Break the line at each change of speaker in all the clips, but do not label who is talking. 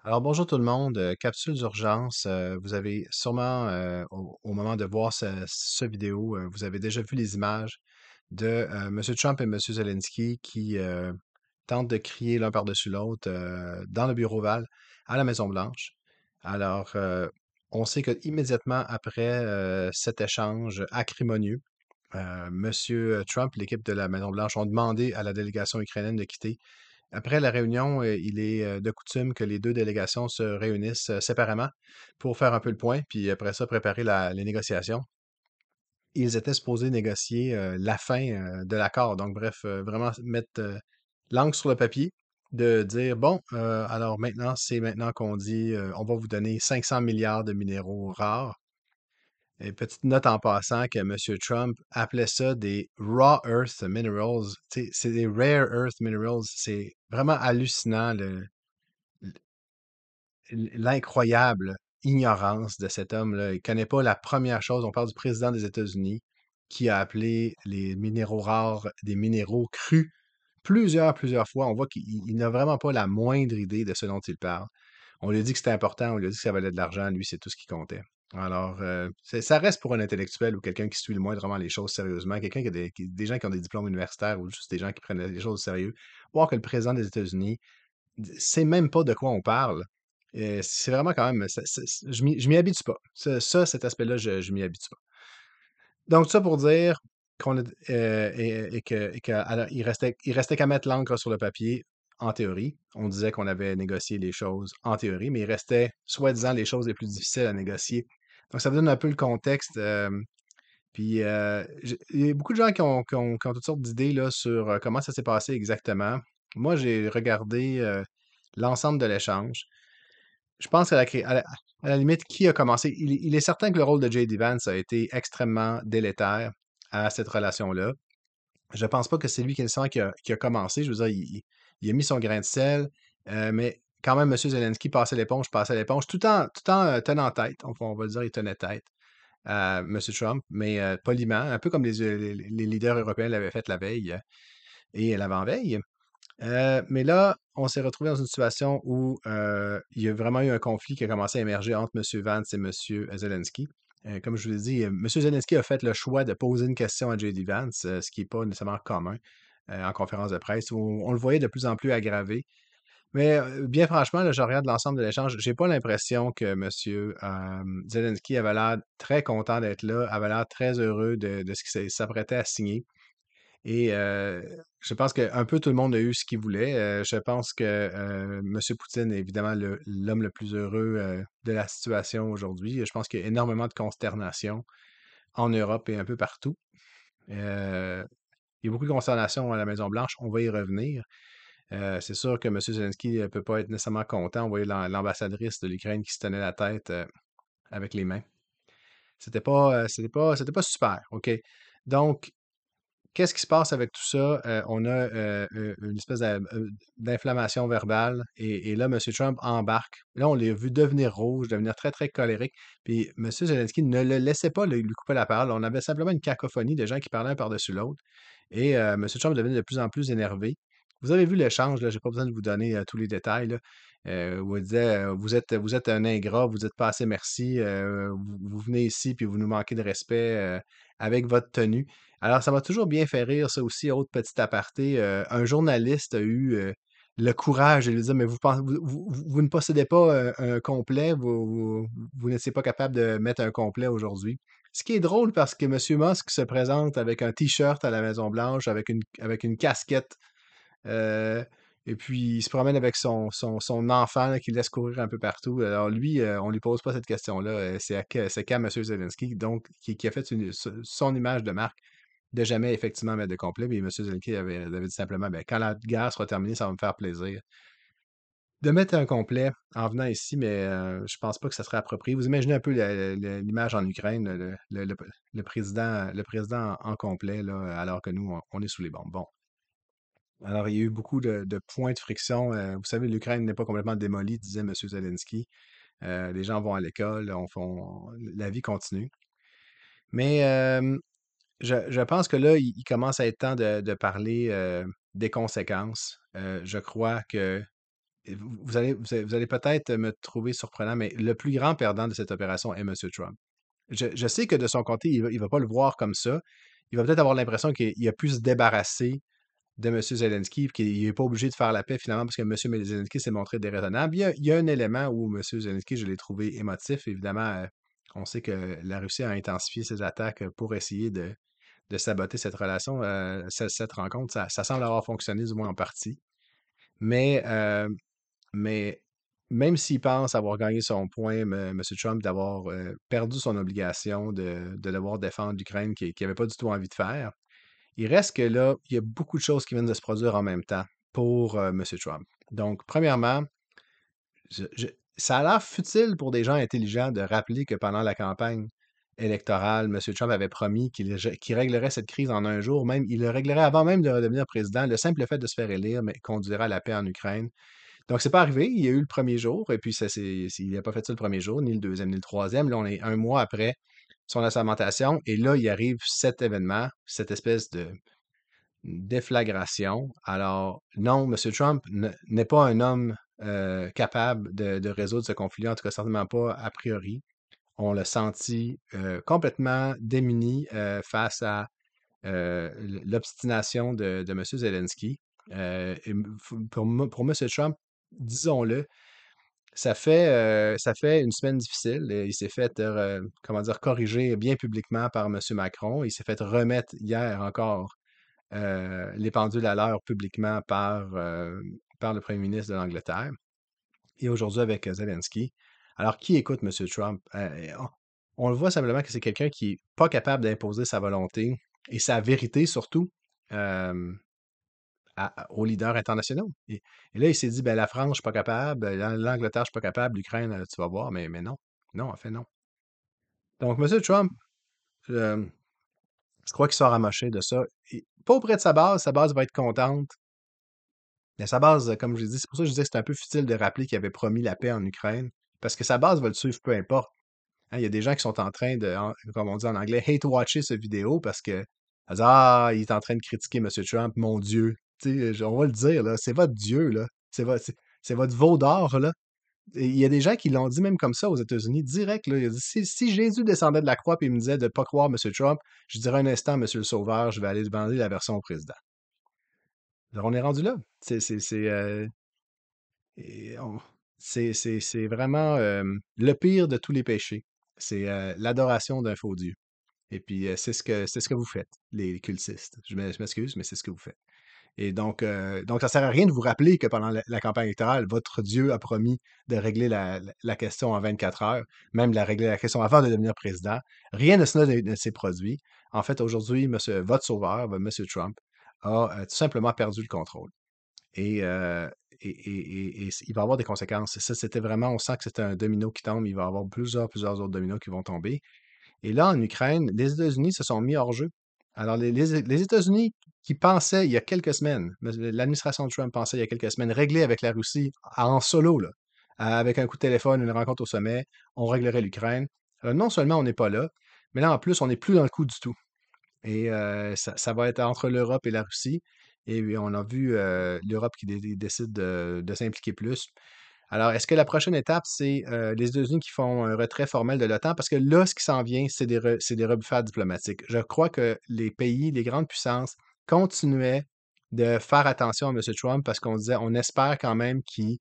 Alors bonjour tout le monde, capsule d'urgence. Vous avez sûrement, au moment de voir ce vidéo, vous avez déjà vu les images de Monsieur Trump et Monsieur Zelensky qui tentent de crier l'un par-dessus l'autre dans le bureau Oval à la Maison-Blanche. Alors, on sait que immédiatement après cet échange acrimonieux, Monsieur Trump, l'équipe de la Maison-Blanche ont demandé à la délégation ukrainienne de quitter. Après la réunion, il est de coutume que les 2 délégations se réunissent, séparément pour faire un peu le point, puis après ça, préparer les négociations. Ils étaient supposés négocier, la fin, de l'accord. Donc bref, vraiment mettre, l'encre sur le papier, de dire: «Bon, alors maintenant, c'est maintenant qu'on dit, on va vous donner 500 milliards de minéraux rares». Et petite note en passant que Monsieur Trump appelait ça des Raw Earth Minerals. Tu sais, c'est des Rare Earth Minerals. C'est vraiment hallucinant l'incroyable ignorance de cet homme-là. Il connaît pas la première chose. On parle du président des États-Unis qui a appelé les minéraux rares des minéraux crus plusieurs fois. On voit qu'il n'a vraiment pas la moindre idée de ce dont il parle. On lui a dit que c'était important, on lui a dit que ça valait de l'argent, lui, c'est tout ce qui comptait. Alors, ça reste pour un intellectuel ou quelqu'un qui suit le moindrement les choses sérieusement, quelqu'un qui a des gens qui ont des diplômes universitaires ou juste des gens qui prennent les choses au sérieux, voir que le président des États-Unis sait même pas de quoi on parle. C'est vraiment quand même, je m'y habitue pas. Cet aspect-là, je m'y habitue pas. Donc, ça pour dire qu'on a, alors, il restait qu'à mettre l'encre sur le papier, en théorie. On disait qu'on avait négocié les choses en théorie, mais il restait, soi-disant, les choses les plus difficiles à négocier. Donc, ça vous donne un peu le contexte. Puis, il y a beaucoup de gens qui ont toutes sortes d'idées là, sur comment ça s'est passé exactement. Moi, j'ai regardé l'ensemble de l'échange. Je pense à la limite, qui a commencé? Il est certain que le rôle de J.D. Vance a été extrêmement délétère à cette relation-là. Je pense pas que c'est lui qui est le seul qui a commencé. Je veux dire, il a mis son grain de sel, mais quand même, M. Zelensky passait l'éponge, tout en tenant tête. On va le dire, il tenait tête à M. Trump, mais poliment, un peu comme les leaders européens l'avaient fait la veille et l'avant-veille. Mais là, on s'est retrouvé dans une situation où il y a vraiment eu un conflit qui a commencé à émerger entre M. Vance et M. Zelensky. Comme je vous l'ai dit, M. Zelensky a fait le choix de poser une question à J.D. Vance, ce qui n'est pas nécessairement commun en conférence de presse, où on le voyait de plus en plus aggravé. Mais bien franchement, là, je regarde l'ensemble de l'échange, j'ai pas l'impression que M. Zelensky avait l'air très content d'être là, avait l'air très heureux de ce qu'il s'apprêtait à signer. Et je pense qu'un peu tout le monde a eu ce qu'il voulait. Je pense que M. Poutine est évidemment l'homme le plus heureux de la situation aujourd'hui. Je pense qu'il y a énormément de consternation en Europe et un peu partout. Euh, il y a beaucoup de consternation à la Maison-Blanche. On va y revenir. C'est sûr que M. Zelensky ne peut pas être nécessairement content. On voyait l'ambassadrice de l'Ukraine qui se tenait la tête avec les mains. C'était pas super. OK? Donc, qu'est-ce qui se passe avec tout ça? On a une espèce d'inflammation verbale et là, M. Trump embarque. Là, on l'a vu devenir rouge, devenir très, très colérique. Puis M. Zelensky ne le laissait pas lui couper la parole. On avait simplement une cacophonie de gens qui parlaient un par-dessus l'autre. Et M. Trump devenait de plus en plus énervé. Vous avez vu l'échange, là, j'ai pas besoin de vous donner tous les détails, là, où il disait vous êtes un ingrat, vous êtes pas assez merci, vous venez ici puis vous nous manquez de respect avec votre tenue. Alors, ça m'a toujours bien fait rire, ça aussi, autre petit aparté. Un journaliste a eu le courage de lui dire, mais vous ne possédez pas un complet, vous n'étiez pas capable de mettre un complet aujourd'hui. Ce qui est drôle parce que M. Musk se présente avec un T-shirt à la Maison-Blanche, avec une casquette, euh, et puis il se promène avec son enfant là, qu'il laisse courir un peu partout. Alors lui, on lui pose pas cette question-là. C'est qu'à M. Zelensky, donc, qui a fait son image de marque de jamais effectivement mettre de complet. Mais M. Zelensky avait dit simplement, ben, quand la guerre sera terminée, ça va me faire plaisir de mettre un complet en venant ici, mais je pense pas que ça serait approprié. Vous imaginez un peu l'image en Ukraine, le président en complet, là, alors que nous, on est sous les bombes. Bon. Alors, il y a eu beaucoup de points de friction. Vous savez, l'Ukraine n'est pas complètement démolie, disait M. Zelensky. Les gens vont à l'école, la vie continue. Mais je pense que là, il commence à être temps de parler des conséquences. Je crois que Et vous allez peut-être me trouver surprenant, mais le plus grand perdant de cette opération est Monsieur Trump. Je sais que de son côté, il va pas le voir comme ça. Il va peut-être avoir l'impression qu'il a pu se débarrasser de Monsieur Zelensky, puis qu'il n'est pas obligé de faire la paix finalement parce que Monsieur Zelensky s'est montré déraisonnable. Il y a un élément où Monsieur Zelensky, je l'ai trouvé émotif. Évidemment, on sait que la Russie a intensifié ses attaques pour essayer de saboter cette relation, cette rencontre. Ça semble avoir fonctionné, du moins en partie. Mais, mais même s'il pense avoir gagné son point, M. Trump, d'avoir perdu son obligation de devoir défendre l'Ukraine qu'il n'avait pas du tout envie de faire, il reste que là, il y a beaucoup de choses qui viennent de se produire en même temps pour M. Trump. Donc, premièrement, ça a l'air futile pour des gens intelligents de rappeler que pendant la campagne électorale, M. Trump avait promis qu'il réglerait cette crise en un jour, même il le réglerait avant même de redevenir président. Le simple fait de se faire élire mais conduira à la paix en Ukraine. Donc, c'est pas arrivé. Il y a eu le premier jour, et puis il n'a pas fait ça le premier jour, ni le deuxième, ni le troisième. Là, on est un mois après son assermentation, et là, il arrive cet événement, cette espèce de déflagration. Alors, non, M. Trump n'est pas un homme capable de résoudre ce conflit, en tout cas certainement pas a priori. On l'a senti complètement démuni face à l'obstination de M. Zelensky. Pour M. Trump, disons-le, ça fait une semaine difficile. Il s'est fait, comment dire, corriger bien publiquement par M. Macron. Il s'est fait remettre hier encore les pendules à l'heure publiquement par le premier ministre de l'Angleterre et aujourd'hui avec Zelensky. Alors, qui écoute M. Trump? On le voit simplement que c'est quelqu'un qui n'est pas capable d'imposer sa volonté et sa vérité surtout euh, aux leaders internationaux. Et là, il s'est dit, ben, la France, je suis pas capable, l'Angleterre, je suis pas capable, l'Ukraine, tu vas voir, mais non. Non, en fait, non. Donc, M. Trump, euh, je crois qu'il sera amoché de ça. Pas auprès de sa base va être contente. Mais sa base, comme je l'ai dit, c'est pour ça que je disais que c'est un peu futile de rappeler qu'il avait promis la paix en Ukraine, parce que sa base va le suivre peu importe. Hein, il y a des gens qui sont en train de, comme on dit en anglais, hate-watcher cette vidéo parce que, elle dit, ah, il est en train de critiquer M. Trump, mon Dieu. Tu sais, on va le dire, là, c'est votre Dieu, là. C'est votre veau d'or, là. Et il y a des gens qui l'ont dit même comme ça aux États-Unis, direct, là. Il a dit, si Jésus descendait de la croix et il me disait de ne pas croire M. Trump, je dirais un instant, M. le Sauveur, je vais aller demander la version au président. Alors, on est rendu là. Et c'est vraiment le pire de tous les péchés. C'est l'adoration d'un faux Dieu. Et puis, c'est ce que vous faites, les cultistes. Je m'excuse, mais c'est ce que vous faites. Et donc ça sert à rien de vous rappeler que pendant la campagne électorale, votre Dieu a promis de régler la question en 24 heures, même de la régler la question avant de devenir président. Rien de cela ne s'est produit. En fait, aujourd'hui, votre sauveur, M. Trump, a tout simplement perdu le contrôle. Et, il va y avoir des conséquences. Ça, c'était vraiment, on sent que c'était un domino qui tombe. Il va y avoir plusieurs autres dominos qui vont tomber. Et là, en Ukraine, les États-Unis se sont mis hors jeu. Alors, les États-Unis qui pensaient il y a quelques semaines, l'administration Trump pensait il y a quelques semaines, régler avec la Russie en solo, là, avec un coup de téléphone, une rencontre au sommet, on réglerait l'Ukraine. Alors, non seulement on n'est pas là, mais là, en plus, on n'est plus dans le coup du tout. Et ça va être entre l'Europe et la Russie. Et oui, on a vu l'Europe qui décide de s'impliquer plus. Alors, est-ce que la prochaine étape, c'est les États-Unis qui font un retrait formel de l'OTAN? Parce que là, ce qui s'en vient, c'est des rebuffades diplomatiques. Je crois que les pays, les grandes puissances, continuaient de faire attention à M. Trump parce qu'on disait, on espère quand même qu'il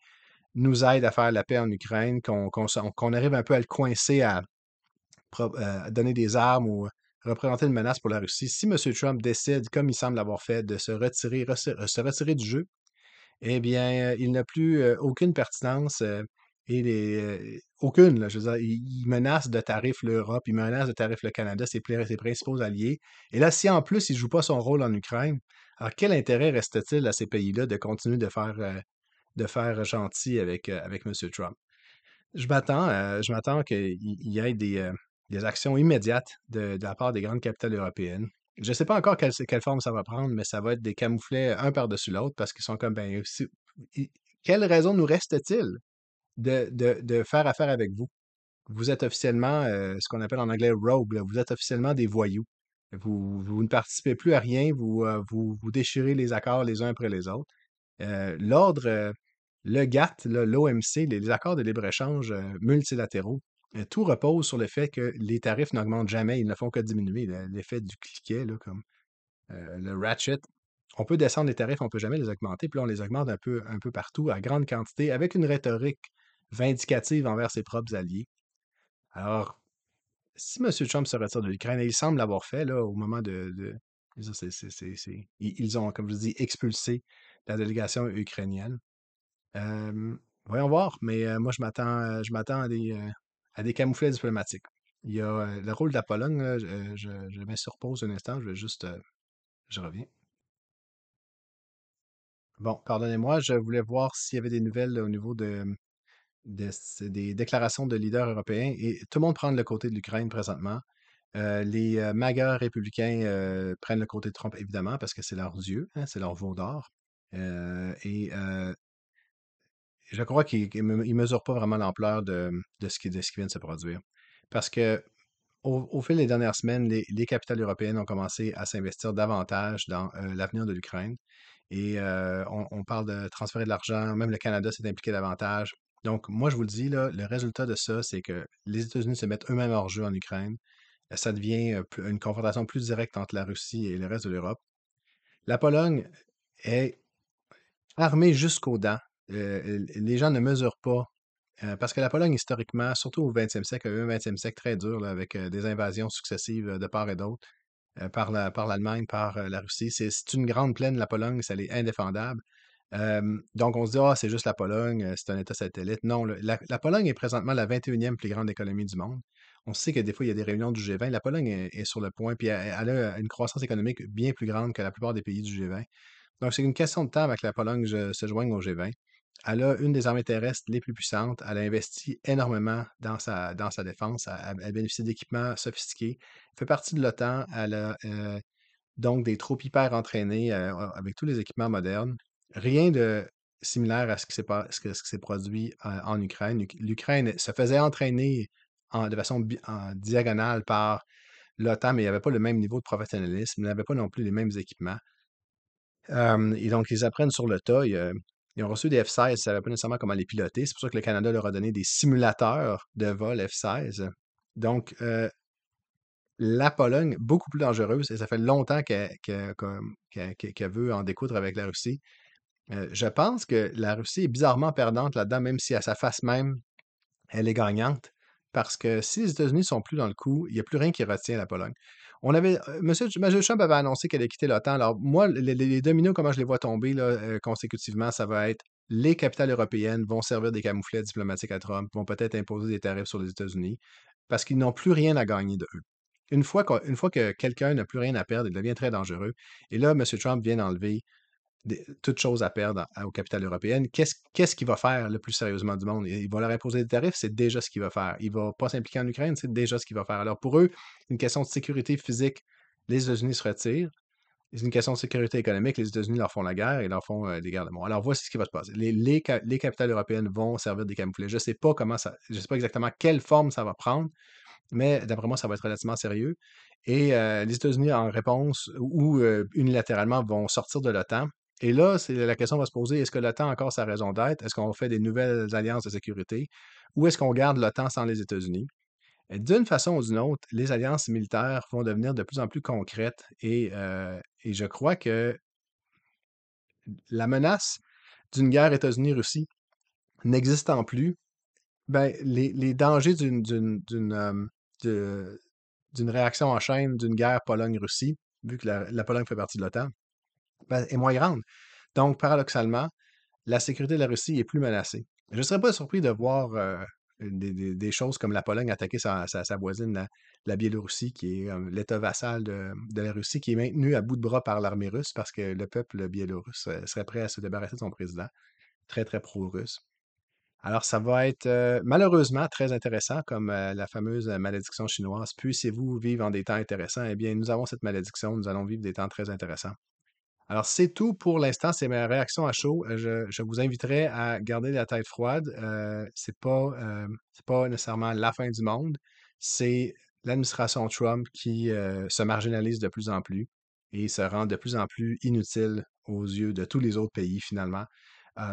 nous aide à faire la paix en Ukraine, qu'on arrive un peu à le coincer à donner des armes ou représenter une menace pour la Russie. Si M. Trump décide, comme il semble l'avoir fait, de se retirer du jeu, eh bien, il n'a plus aucune pertinence aucune. Là, je veux dire, il menace de tarifs l'Europe, il menace de tarifs le Canada, ses principaux alliés. Et là, si en plus il ne joue pas son rôle en Ukraine, alors quel intérêt reste-t-il à ces pays-là de continuer de faire gentil avec M. Trump? Je m'attends qu'il y ait des actions immédiates de la part des grandes capitales européennes. Je ne sais pas encore quelle forme ça va prendre, mais ça va être des camouflets un par-dessus l'autre parce qu'ils sont comme, ben, quelle raison nous reste-t-il de faire affaire avec vous? Vous êtes officiellement ce qu'on appelle en anglais rogue, là. Vous êtes officiellement des voyous. Vous ne participez plus à rien, vous déchirez les accords les uns après les autres. L'ordre Le GATT, là, l'OMC, les accords de libre-échange multilatéraux, tout repose sur le fait que les tarifs n'augmentent jamais, ils ne font que diminuer. L'effet du cliquet, là, comme le ratchet. On peut descendre les tarifs, on ne peut jamais les augmenter. Puis là, on les augmente un peu partout, à grande quantité, avec une rhétorique vindicative envers ses propres alliés. Alors, si M. Trump se retire de l'Ukraine, et il semble l'avoir fait là, au moment je veux dire, ils ont, comme je dis, expulsé la délégation ukrainienne. Euh, Voyons voir, mais moi, je m'attends à des camouflets diplomatiques. Il y a le rôle de la Pologne, là, je mets sur pause un instant, je vais juste, je reviens. Bon, pardonnez-moi, je voulais voir s'il y avait des nouvelles là, au niveau des déclarations de leaders européens et tout le monde prend le côté de l'Ukraine présentement. Les MAGA républicains prennent le côté de Trump, évidemment, parce que c'est leur dieu, hein, c'est leur veau d'or. Et je crois qu'ils ne mesurent pas vraiment l'ampleur de ce qui vient de se produire. Parce que au fil des dernières semaines, les capitales européennes ont commencé à s'investir davantage dans l'avenir de l'Ukraine. Et on parle de transférer de l'argent, même le Canada s'est impliqué davantage. Donc, moi, je vous le dis, là, le résultat de ça, c'est que les États-Unis se mettent eux-mêmes hors jeu en Ukraine. Ça devient une confrontation plus directe entre la Russie et le reste de l'Europe. La Pologne est armée jusqu'aux dents. Les gens ne mesurent pas. Parce que la Pologne, historiquement, surtout au 20e siècle, a eu un 20e siècle très dur, là, avec des invasions successives de part et d'autre, par l'Allemagne, par la Russie. C'est une grande plaine, la Pologne, ça est indéfendable. Donc, on se dit, ah, c'est juste la Pologne, c'est un État satellite. Non, la Pologne est présentement la 21e plus grande économie du monde. On sait que des fois, il y a des réunions du G20. La Pologne est sur le point, puis elle a une croissance économique bien plus grande que la plupart des pays du G20. Donc, c'est une question de temps avec la Pologne se joigne au G20. Elle a une des armées terrestres les plus puissantes. Elle a investi énormément dans sa défense. Elle bénéficie d'équipements sophistiqués. Elle fait partie de l'OTAN. Elle a donc des troupes hyper entraînées avec tous les équipements modernes. Rien de similaire à ce qui ce qui s'est produit en Ukraine. L'Ukraine se faisait entraîner de façon en diagonale par l'OTAN, mais il n'y avait pas le même niveau de professionnalisme. Il n'avait pas non plus les mêmes équipements. Et donc, ils apprennent sur le tas. Ils ont reçu des F-16, ils ne savaient pas nécessairement comment les piloter. C'est pour ça que le Canada leur a donné des simulateurs de vol F-16. Donc, la Pologne, beaucoup plus dangereuse, et ça fait longtemps qu'elle veut en découdre avec la Russie. Je pense que la Russie est bizarrement perdante là-dedans, même si à sa face même, elle est gagnante. Parce que si les États-Unis sont plus dans le coup, il n'y a plus rien qui retient la Pologne. M. Trump avait annoncé qu'elle allait quitter l'OTAN. Alors, moi, les dominos, comment je les vois tomber là, consécutivement, ça va être les capitales européennes vont servir des camouflets diplomatiques à Trump, vont peut-être imposer des tarifs sur les États-Unis, parce qu'ils n'ont plus rien à gagner de eux. Une fois que quelqu'un n'a plus rien à perdre, il devient très dangereux. Et là, M. Trump vient d'enlever toute chose à perdre aux capitales européennes. Qu'est-ce qu'il va faire le plus sérieusement du monde? Il va leur imposer des tarifs, c'est déjà ce qu'il va faire. Il va pas s'impliquer en Ukraine, c'est déjà ce qu'il va faire. Alors pour eux, une question de sécurité physique, les États-Unis se retirent. C'est une question de sécurité économique, les États-Unis leur font la guerre et leur font des guerres de mort. Alors voici ce qui va se passer. Les capitales européennes vont servir des camouflets. Je sais pas exactement quelle forme ça va prendre, mais d'après moi, ça va être relativement sérieux. Et les États-Unis, en réponse ou unilatéralement, vont sortir de l'OTAN. Et là, la question va se poser, est-ce que l'OTAN a encore sa raison d'être? Est-ce qu'on fait des nouvelles alliances de sécurité? Ou est-ce qu'on garde l'OTAN sans les États-Unis? Et d'une façon ou d'une autre, les alliances militaires vont devenir de plus en plus concrètes. Et je crois que la menace d'une guerre États-Unis-Russie n'existant plus, ben, les dangers de- d'une réaction en chaîne d'une guerre Pologne-Russie, vu que la Pologne fait partie de l'OTAN, ben, est moins grande. Donc, paradoxalement, la sécurité de la Russie est plus menacée. Je ne serais pas surpris de voir des choses comme la Pologne attaquer sa voisine, la Biélorussie, qui est l'État vassal de la Russie, qui est maintenu à bout de bras par l'armée russe parce que le peuple biélorusse serait prêt à se débarrasser de son président, très, très pro-russe. Alors, ça va être malheureusement très intéressant, comme la fameuse malédiction chinoise. Puissiez-vous vivre en des temps intéressants? Eh bien, nous avons cette malédiction, nous allons vivre des temps très intéressants. Alors, c'est tout pour l'instant, c'est ma réaction à chaud. Je vous inviterai à garder la tête froide. C'est pas nécessairement la fin du monde. C'est l'administration Trump qui se marginalise de plus en plus et se rend de plus en plus inutile aux yeux de tous les autres pays, finalement.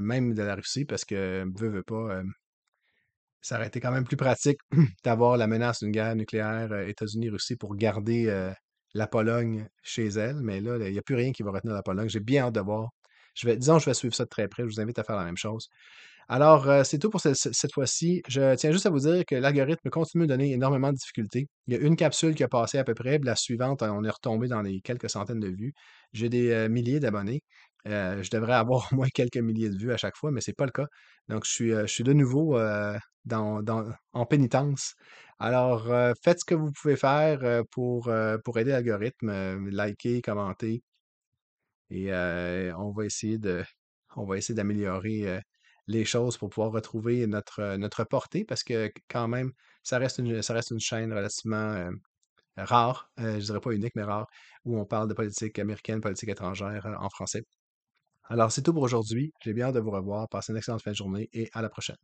même de la Russie, parce que, veut pas, ça aurait été quand même plus pratique d'avoir la menace d'une guerre nucléaire États-Unis-Russie pour garder la Pologne chez elle. Mais là, il n'y a plus rien qui va retenir la Pologne. J'ai bien hâte de voir. Disons, je vais suivre ça de très près. Je vous invite à faire la même chose. Alors, c'est tout pour cette fois-ci. Je tiens juste à vous dire que l'algorithme continue de donner énormément de difficultés. Il y a une capsule qui a passé à peu près, puis la suivante, on est retombé dans les quelques centaines de vues. J'ai des milliers d'abonnés. Je devrais avoir au moins quelques milliers de vues à chaque fois, mais c'est pas le cas. Donc, je suis de nouveau en pénitence. Alors, faites ce que vous pouvez faire pour aider l'algorithme. Likez, commentez, et on va essayer d'améliorer les choses pour pouvoir retrouver notre portée parce que quand même, ça reste une chaîne relativement rare, je dirais pas unique, mais rare, où on parle de politique américaine, politique étrangère en français. Alors, c'est tout pour aujourd'hui. J'ai bien hâte de vous revoir. Passez une excellente fin de journée et à la prochaine.